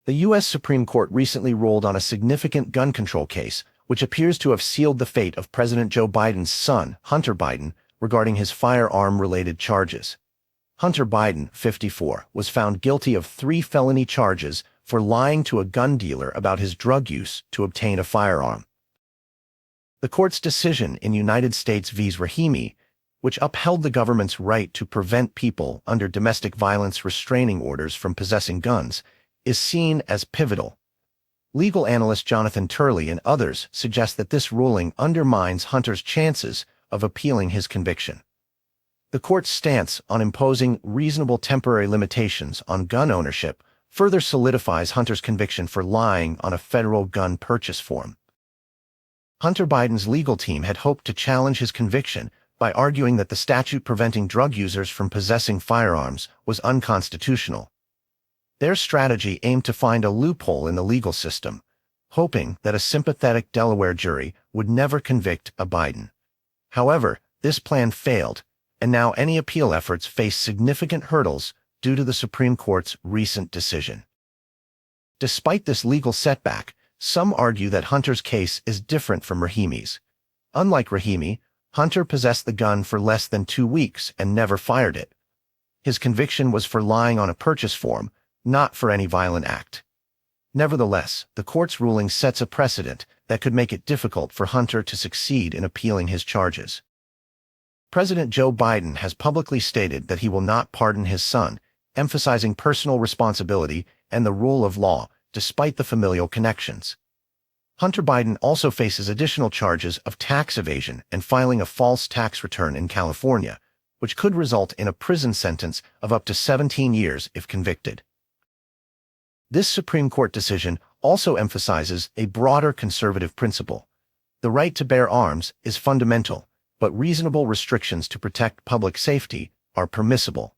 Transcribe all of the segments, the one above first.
The U.S. Supreme Court recently ruled on a significant gun control case, which appears to have sealed the fate of President Joe Biden's son, Hunter Biden, regarding his firearm-related charges. Hunter Biden, 54, was found guilty of 3 felony charges for lying to a gun dealer about his drug use to obtain a firearm. The court's decision in United States v. Rahimi, which upheld the government's right to prevent people under domestic violence restraining orders from possessing guns, is seen as pivotal. Legal analyst Jonathan Turley and others suggest that this ruling undermines Hunter's chances of appealing his conviction. The court's stance on imposing reasonable temporary limitations on gun ownership further solidifies Hunter's conviction for lying on a federal gun purchase form. Hunter Biden's legal team had hoped to challenge his conviction by arguing that the statute preventing drug users from possessing firearms was unconstitutional. Their strategy aimed to find a loophole in the legal system, hoping that a sympathetic Delaware jury would never convict a Biden. However, this plan failed, and now any appeal efforts face significant hurdles due to the Supreme Court's recent decision. Despite this legal setback, some argue that Hunter's case is different from Rahimi's. Unlike Rahimi, Hunter possessed the gun for less than 2 weeks and never fired it. His conviction was for lying on a purchase form, not for any violent act. Nevertheless, the court's ruling sets a precedent that could make it difficult for Hunter to succeed in appealing his charges. President Joe Biden has publicly stated that he will not pardon his son, emphasizing personal responsibility and the rule of law, despite the familial connections. Hunter Biden also faces additional charges of tax evasion and filing a false tax return in California, which could result in a prison sentence of up to 17 years if convicted. This Supreme Court decision also emphasizes a broader conservative principle. The right to bear arms is fundamental, but reasonable restrictions to protect public safety are permissible.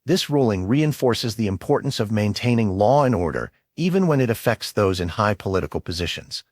This ruling reinforces the importance of maintaining law and order even when it affects those in high political positions.